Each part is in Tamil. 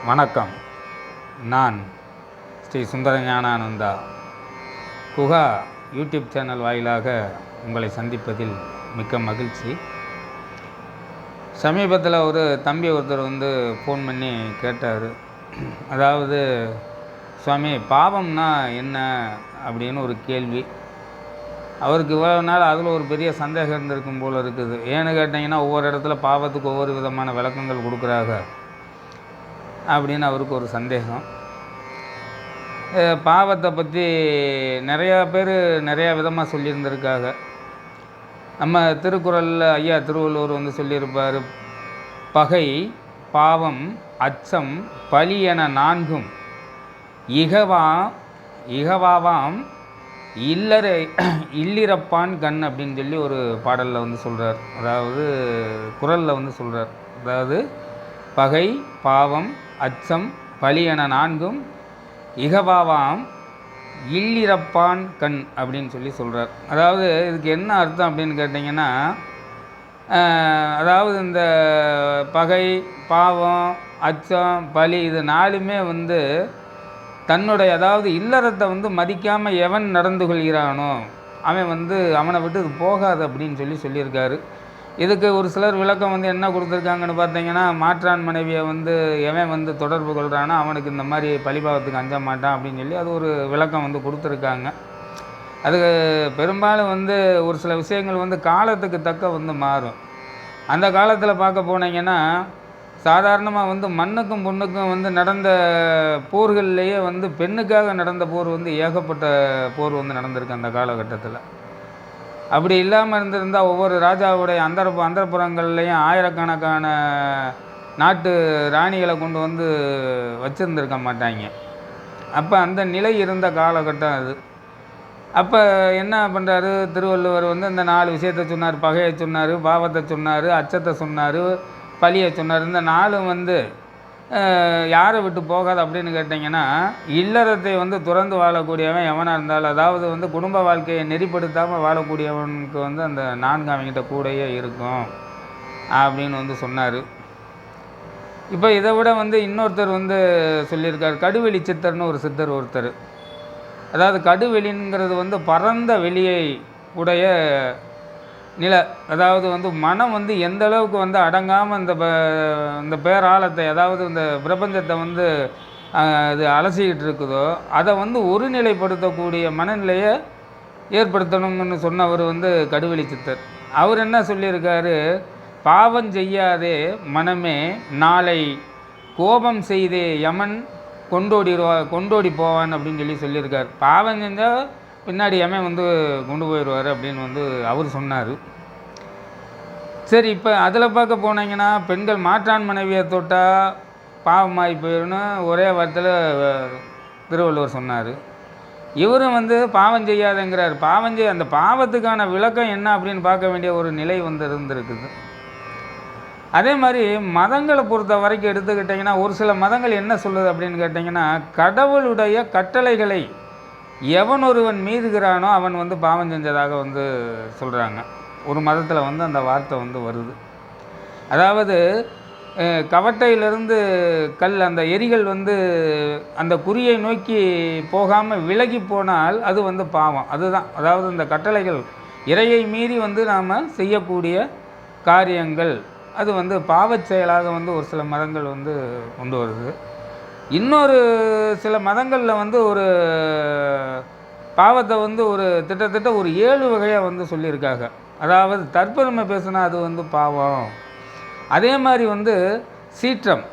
வணக்கம். நான் ஸ்ரீ சுந்தர ஞானானந்தா குஹா யூடியூப் சேனல் வாயிலாக உங்களை சந்திப்பதில் மிக்க மகிழ்ச்சி. சமீபத்தில் ஒரு தம்பி ஒருத்தர் ஃபோன் பண்ணி கேட்டார். அதாவது, சுவாமி, பாவம்னா என்ன அப்படின்னு ஒரு கேள்வி. அவருக்கு இவ்வளோ நாள் அதில் ஒரு பெரிய சந்தேகம் இருந்திருக்கும் போல் இருக்குது. ஏன்னு கேட்டிங்கன்னா, ஒவ்வொரு இடத்துல பாவத்துக்கு ஒவ்வொரு விதமான விளக்கங்கள் கொடுக்குறாங்க அப்படின்னு அவருக்கு ஒரு சந்தேகம். பாவத்தை பற்றி நிறையா பேர் நிறையா விதமாக சொல்லியிருந்திருக்காங்க. நம்ம திருக்குறளில் ஐயா திருவள்ளுவர் சொல்லியிருப்பார், பகை, பாவம், அச்சம், பழி என நான்கும் இகவாவாம் இல்லிரப்பான் கண் அப்படின்னு சொல்லி ஒரு பாடலில் சொல்கிறார். அதாவது குறளில் சொல்கிறார். அதாவது பகை, பாவம், அச்சம், பழி என நான்கும் இகவாவாம் இல்லிரப்பான் கண் அப்படின்னு சொல்லி சொல்கிறார். அதாவது இதுக்கு என்ன அர்த்தம் அப்படின்னு கேட்டிங்கன்னா, அதாவது இந்த பகை, பாவம், அச்சம், பழி இது நாலுமே தன்னுடைய அதாவது இல்லறத்தை மதிக்காமல் எவன் நடந்து கொள்கிறானோ அவன் அவனை விட்டு இது போகாது அப்படின்னு சொல்லியிருக்காரு. இதுக்கு ஒரு சிலர் விளக்கம் என்ன கொடுத்துருக்காங்கன்னு பார்த்தீங்கன்னா, மாற்றான் மனைவியை எவன் தொடர்பு கொள்கிறானோ அவனுக்கு இந்த மாதிரி பழிபாவத்துக்கு அஞ்ச மாட்டான் அப்படின்னு சொல்லி அது ஒரு விளக்கம் கொடுத்துருக்காங்க. அதுக்கு பெரும்பாலும் ஒரு சில விஷயங்கள் காலத்துக்கு தக்க மாறும். அந்த காலத்தில் பார்க்க போனீங்கன்னா, சாதாரணமாக மண்ணுக்கும் பொண்ணுக்கும் நடந்த போர்கள்லேயே பெண்ணுக்காக நடந்த போர் ஏகப்பட்ட போர் நடந்திருக்கு அந்த காலகட்டத்தில். அப்படி இல்லாமல் இருந்திருந்தால் ஒவ்வொரு ராஜாவுடைய அந்தரப்புறங்கள்லேயும் ஆயிரக்கணக்கான நாட்டு ராணிகளை கொண்டு வச்சுருந்துருக்க மாட்டாங்க. அப்போ அந்த நிலை இருந்த காலகட்டம் அது. அப்போ என்ன பண்ணுறாரு திருவள்ளுவர், இந்த 4 விஷயத்தை சொன்னார். பகையை சொன்னார், பாவத்தை சொன்னார், அச்சத்தை சொன்னார், பழியை சொன்னார். இந்த 4 யாரை விட்டு போகாது அப்படின்னு கேட்டிங்கன்னா, இல்லறத்தை துறந்து வாழக்கூடியவன் எவனாக இருந்தாலும், அதாவது குடும்ப வாழ்க்கையை நெறிப்படுத்தாமல் வாழக்கூடியவனுக்கு அந்த 4 அவங்ககிட்ட கூடையே இருக்கும் அப்படின்னு சொன்னார். இப்போ இதை விட இன்னொருத்தர் சொல்லியிருக்கார். கடுவெளி சித்தர்னு ஒரு சித்தர் ஒருத்தர். அதாவது கடுவெளிங்கிறது பரந்த வெளியை உடைய நில, அதாவது மனம் எந்த அளவுக்கு அடங்காமல் இந்த பேராழத்தை, அதாவது இந்த பிரபஞ்சத்தை இது அலசிக்கிட்டு இருக்குதோ அதை ஒருநிலைப்படுத்தக்கூடிய மனநிலையை ஏற்படுத்தணும்னு சொன்னவர் கடுவெளி சித்தர். அவர் என்ன சொல்லியிருக்காரு, பாவம் செய்யாதே மனமே, நாளை கோபம் செய்தே யமன் கொண்டோடி போவான் அப்படின்னு சொல்லியிருக்கார். பாவம் செஞ்சால் பின்னாடி யமன் கொண்டு போயிடுவார் அப்படின்னு அவர் சொன்னார். சரி, இப்போ அதில் பார்க்க போனீங்கன்னா, பெண்கள் மாற்றான் மனைவியை தொட்டால் பாவமாகி போயிடும்னு ஒரே வார்த்தையில் திருவள்ளுவர் சொன்னார். இவரும் பாவம் செய்யாதுங்கிறார். அந்த பாவத்துக்கான விளக்கம் என்ன அப்படின்னு பார்க்க வேண்டிய ஒரு நிலை இருந்திருக்குது. அதே மாதிரி மதங்களை பொறுத்த வரைக்கும் எடுத்துக்கிட்டிங்கன்னா, ஒரு சில மதங்கள் என்ன சொல்லுது அப்படின்னு கேட்டிங்கன்னா, கடவுளுடைய கட்டளைகளை எவன் ஒருவன் மீறுகிறானோ அவன் பாவம் செஞ்சதாக சொல்கிறாங்க. ஒரு மதத்தில் அந்த வார்த்தை வருது. அதாவது கவட்டையிலிருந்து கல், அந்த எரிகள் அந்த குறியை நோக்கி போகாமல் விலகி போனால் அது பாவம். அதுதான், அதாவது இந்த கட்டளைகள் இறையை மீறி நாம் செய்யக்கூடிய காரியங்கள் அது பாவச் செயலாக ஒரு சில மதங்கள் கொண்டு வருது. இன்னொரு சில மதங்களில் ஒரு பாவத்தை ஒரு கிட்டத்தட்ட ஒரு 7 வகையாக சொல்லியிருக்காங்க. அதாவது தற்பெருமை பேசுனா அது பாவம். அதே மாதிரி சீற்றம்,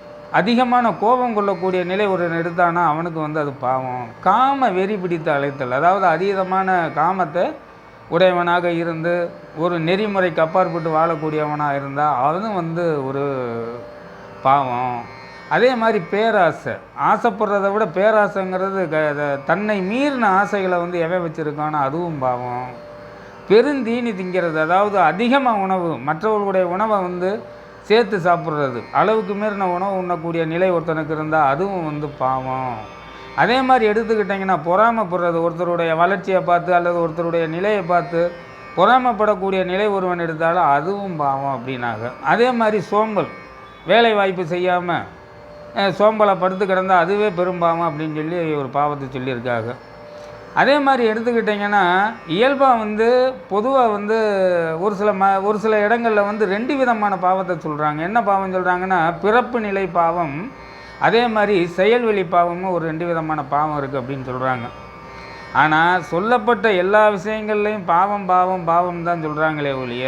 அதிகமான கோபம் கொள்ளக்கூடிய நிலை ஒரு எடுத்தானா அவனுக்கு அது பாவம். காம வெறி பிடித்து அழைத்தல், அதாவது அதீதமான காமத்தை உடையவனாக இருந்து ஒரு நெறிமுறைக்கு அப்பாற்பட்டு வாழக்கூடியவனாக இருந்தால் அதுவும் ஒரு பாவம். அதே மாதிரி பேராசை, ஆசைப்படுறத விட பேராசைங்கிறது தன்னை மீறின ஆசைகளை எவன் வச்சுருக்கானோ அதுவும் பாவம். பெருந்தீனி திங்கிறது, அதாவது அதிகமாக உணவு, மற்றவர்களுடைய உணவை சேர்த்து சாப்பிட்றது, அளவுக்கு மீறின உணவு உண்ணக்கூடிய நிலை ஒருத்தனுக்கு இருந்தால் அதுவும் பாவம். அதே மாதிரி எடுத்துக்கிட்டிங்கன்னா, பொறாமைப்படுறது, ஒருத்தருடைய வளர்ச்சியை பார்த்து அல்லது ஒருத்தருடைய நிலையை பார்த்து பொறாமைப்படக்கூடிய நிலை ஒருவன் எடுத்தாலும் அதுவும் பாவம் அப்படின்னாங்க. அதே மாதிரி சோம்பல், வேலை வாய்ப்பு செய்யாமல் சோம்பலை படுத்து கிடந்தால் அதுவே பெரும்பாவம் அப்படின்னு சொல்லி ஒரு பாவத்தை சொல்லியிருக்காங்க. அதே மாதிரி எடுத்துக்கிட்டிங்கன்னா இயல்பாக வந்து பொதுவாக வந்து ஒரு சில இடங்களில் வந்து 2 விதமான பாவத்தை சொல்கிறாங்க. என்ன பாவம் சொல்கிறாங்கன்னா, பிறப்பு நிலை பாவம், அதே மாதிரி செயல்வெளி பாவமும் ஒரு 2 விதமான பாவம் இருக்குது அப்படின்னு சொல்கிறாங்க. ஆனால் சொல்லப்பட்ட எல்லா விஷயங்கள்லையும் பாவம் பாவம் பாவம் தான் சொல்கிறாங்களே ஒழிய,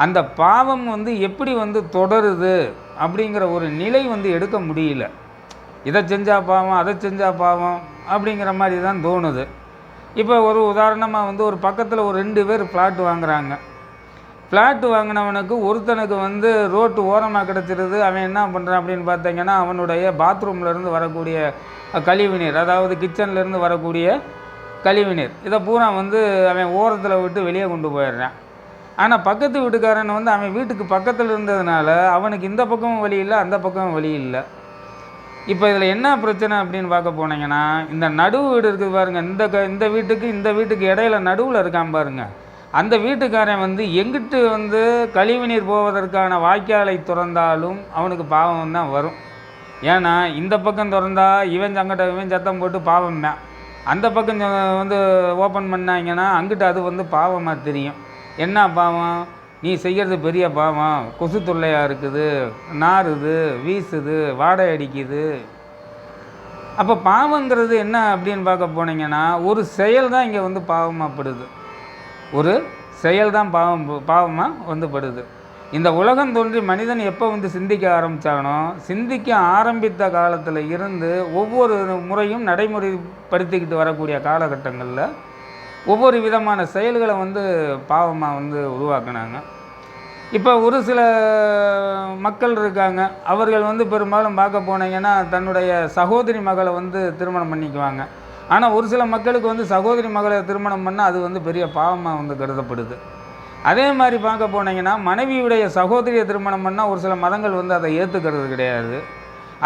அந்த பாவம் வந்து எப்படி வந்து தொடருது அப்படிங்கிற ஒரு நிலை வந்து எடுக்க முடியல. இதை செஞ்சால் பாவம், அதை செஞ்சால் பாவம் அப்படிங்கிற மாதிரி தான் தோணுது. இப்போ ஒரு உதாரணமாக வந்து ஒரு பக்கத்தில் ஒரு 2 பேர் ஃப்ளாட் வாங்குகிறாங்க. ஃப்ளாட்டு வாங்கினவனுக்கு ஒருத்தனுக்கு வந்து ரோட்டு ஓரமாக கிடச்சிருது. அவன் என்ன பண்ணுறான் அப்படின்னு பார்த்தீங்கன்னா, அவனுடைய பாத்ரூம்லேருந்து வரக்கூடிய கழிவுநீர், அதாவது கிச்சன்லேருந்து வரக்கூடிய கழிவுநீர், இதை பூரா வந்து அவன் ஓரத்தில் விட்டு வெளியே கொண்டு போயிடுறான். ஆனால் பக்கத்து வீட்டுக்காரன் வந்து அவன் வீட்டுக்கு பக்கத்தில் இருந்ததுனால அவனுக்கு இந்த பக்கமும் வழி இல்லை, அந்த பக்கமும் வழி இல்லை. இப்போ இதில் என்ன பிரச்சனை அப்படின்னு பார்க்க போனீங்கன்னா, இந்த நடுவு வீடு இருக்குது பாருங்கள், இந்த வீட்டுக்கு இடையில நடுவில் இருக்கான் பாருங்கள், அந்த வீட்டுக்காரன் வந்து எங்கிட்டு வந்து கழிவுநீர் போவதற்கான வாய்க்காலை திறந்தாலும் அவனுக்கு பாவம் தான் வரும். ஏன்னா இந்த பக்கம் திறந்தா இவன் சத்தம் போட்டு பாவம் தான், அந்த பக்கம் வந்து ஓப்பன் பண்ணாங்கன்னா அங்கிட்டு அது வந்து பாவமாக தெரியும். என்ன பாவம்? நீ செய்கிறது பெரிய பாவம், கொசு தொல்லையாக இருக்குது, நாறுது, வீசுது, வாடை அடிக்குது. அப்போ பாவங்கிறது என்ன அப்படின்னு பார்க்க போனீங்கன்னா, ஒரு செயல் தான் இங்கே வந்து பாவமாகப்படுது. ஒரு செயல் தான் பாவமாக வந்து படுது. இந்த உலகம் தோன்றி மனிதன் எப்போ வந்து சிந்திக்க ஆரம்பித்தானோ, சிந்திக்க ஆரம்பித்த காலத்தில் இருந்து ஒவ்வொரு முறையும் நடைமுறைப்படுத்திக்கிட்டு வரக்கூடிய காலகட்டங்களில் ஒவ்வொரு விதமான செயல்களை வந்து பாவமாக வந்து உருவாக்குனாங்க. இப்போ ஒரு சில மக்கள் இருக்காங்க, அவர்கள் வந்து பெரும்பாலும் பார்க்க போனீங்கன்னா தன்னுடைய சகோதரி மகளை வந்து திருமணம் பண்ணிக்குவாங்க. ஆனால் ஒரு சில மக்களுக்கு வந்து சகோதரி மகளை திருமணம் பண்ணால் அது வந்து பெரிய பாவமாக வந்து கருதப்படுது. அதே மாதிரி பார்க்க போனீங்கன்னா மனைவியுடைய சகோதரியை திருமணம் பண்ணால் ஒரு சில மதங்கள் வந்து அதை ஏற்றுக்கிறது கிடையாது.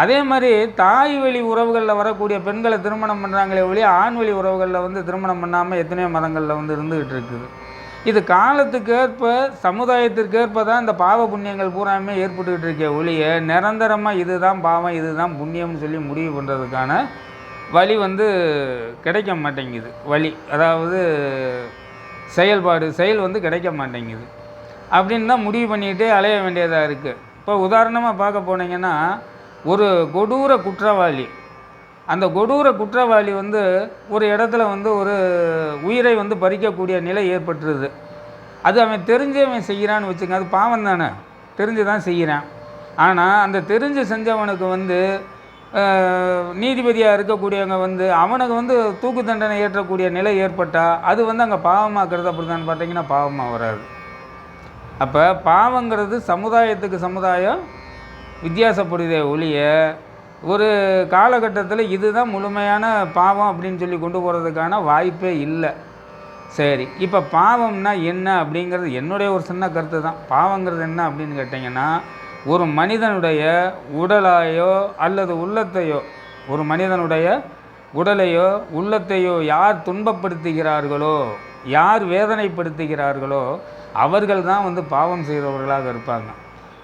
அதே மாதிரி தாய் வழி உறவுகளில் வரக்கூடிய பெண்களை திருமணம் பண்ணுறாங்களே ஒழிய ஆண் வழி உறவுகளில் வந்து திருமணம் பண்ணாமல் எத்தனையோ மதங்களில் வந்து இருந்துகிட்டு இருக்குது. இது காலத்துக்கேற்ப சமுதாயத்திற்கேற்ப தான் இந்த பாவ புண்ணியங்கள் பூராமே ஏற்பட்டுக்கிட்டு இருக்கே ஒழிய நிரந்தரமாக இதுதான் பாவம் இதுதான் புண்ணியம்னு சொல்லி முடிவு பண்ணுறதுக்கான வழி வந்து கிடைக்க மாட்டேங்குது. வழி அதாவது செயல் வந்து கிடைக்க மாட்டேங்குது. அப்படின்னு தான் முடிவு பண்ணிக்கிட்டே அலைய வேண்டியதாக இருக்குது. இப்போ உதாரணமாக பார்க்க போனீங்கன்னா, ஒரு கொடூர குற்றவாளி, அந்த கொடூர குற்றவாளி வந்து ஒரு இடத்துல வந்து ஒரு உயிரை வந்து பறிக்கக்கூடிய நிலை ஏற்பட்டுருது. அது அவன் தெரிஞ்சே அவன் செய்கிறான்னு வச்சுங்க, அது பாவம் தானே, தெரிஞ்சு தான் செய்கிறான். ஆனால் அந்த தெரிஞ்சு செஞ்சவனுக்கு வந்து நீதிபதியாக இருக்கக்கூடியவங்க வந்து அவனுக்கு வந்து தூக்கு தண்டனை ஏற்றக்கூடிய நிலை ஏற்பட்டால் அது வந்து அங்கே பாவமாக கருதப்படுதான்னு பார்த்தீங்கன்னா பாவமாக வராது. அப்போ பாவங்கிறது சமுதாயத்துக்கு சமுதாயம் வித்தியாசப்படுதே ஒழிய ஒரு காலகட்டத்தில் இதுதான் முழுமையான பாவம் அப்படின்னு சொல்லி கொண்டு போகிறதுக்கான வாய்ப்பே இல்லை. சரி, இப்போ பாவம்னா என்ன அப்படிங்கிறது என்னுடைய ஒரு சின்ன கருத்து தான். பாவங்கிறது என்ன அப்படின்னு கேட்டிங்கன்னா, ஒரு மனிதனுடைய உடலையோ அல்லது உள்ளத்தையோ, ஒரு மனிதனுடைய உடலையோ உள்ளத்தையோ யார் துன்பப்படுத்துகிறார்களோ, யார் வேதனைப்படுத்துகிறார்களோ அவர்கள் தான் வந்து பாவம் செய்கிறவர்களாக இருப்பாங்க.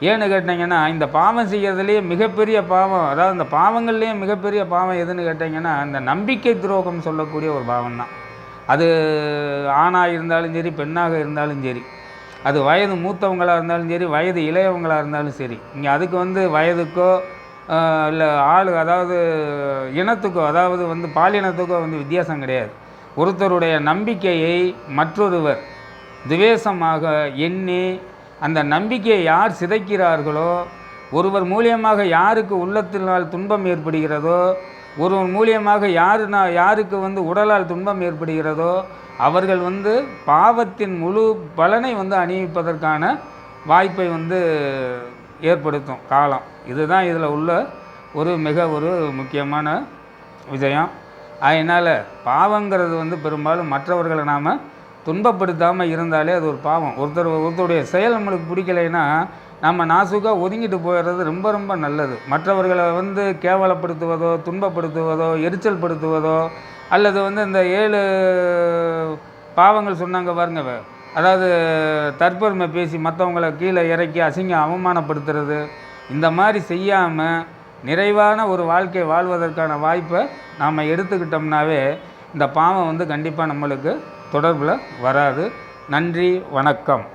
ஏன்னு கேட்டிங்கன்னா, இந்த பாவம் செய்கிறதுலேயே மிகப்பெரிய பாவம், அதாவது இந்த பாவங்கள்லேயே மிகப்பெரிய பாவம் எதுன்னு கேட்டிங்கன்னா, இந்த நம்பிக்கை துரோகம் சொல்லக்கூடிய ஒரு பாவம் தான். அது ஆணாக இருந்தாலும் சரி, பெண்ணாக இருந்தாலும் சரி, அது வயது மூத்தவங்களாக இருந்தாலும் சரி, வயது இளையவங்களாக இருந்தாலும் சரி, இங்கே அதுக்கு வந்து வயதுக்கோ இல்லை அதாவது இனத்துக்கோ, அதாவது வந்து பாலினத்துக்கோ வந்து வித்தியாசம் கிடையாது. ஒருத்தருடைய நம்பிக்கையை மற்றொருவர் துவேஷமாக எண்ணி அந்த நம்பிக்கையை யார் சிதைக்கிறார்களோ, ஒருவர் மூலியமாக யாருக்கு உள்ளத்தினால் துன்பம் ஏற்படுகிறதோ, ஒருவர் மூலியமாக யாருக்கு வந்து உடலால் துன்பம் ஏற்படுகிறதோ அவர்கள் வந்து பாவத்தின் முழு பலனை வந்து அணிவிப்பதற்கான வாய்ப்பை வந்து ஏற்படுத்தும் காலம். இதுதான் இதில் உள்ள ஒரு முக்கியமான விஷயம். அதனால் பாவங்கிறது வந்து பெரும்பாலும் மற்றவர்களை நாம் துன்பப்படுத்தாமல் இருந்தாலே அது ஒரு பாவம். ஒருத்தருடைய செயல் நம்மளுக்கு பிடிக்கலைன்னா நம்ம நாசுக்காக ஒதுங்கிட்டு போயிடுறது ரொம்ப ரொம்ப நல்லது. மற்றவர்களை வந்து கேவலப்படுத்துவதோ, துன்பப்படுத்துவதோ, எரிச்சல் படுத்துவதோ, அல்லது வந்து இந்த 7 பாவங்கள் சொன்னாங்க பாருங்க, அதாவது தற்பெருமை பேசி மற்றவங்களை கீழே இறக்கி அவமானப்படுத்துறது, இந்த மாதிரி செய்யாமல் நிறைவான ஒரு வாழ்க்கை வாழ்வதற்கான வாய்ப்பை நாம் எடுத்துக்கிட்டோம்னாவே இந்த பாவம் வந்து கண்டிப்பாக நம்மளுக்கு தொடர்பில் வராது. நன்றி, வணக்கம்.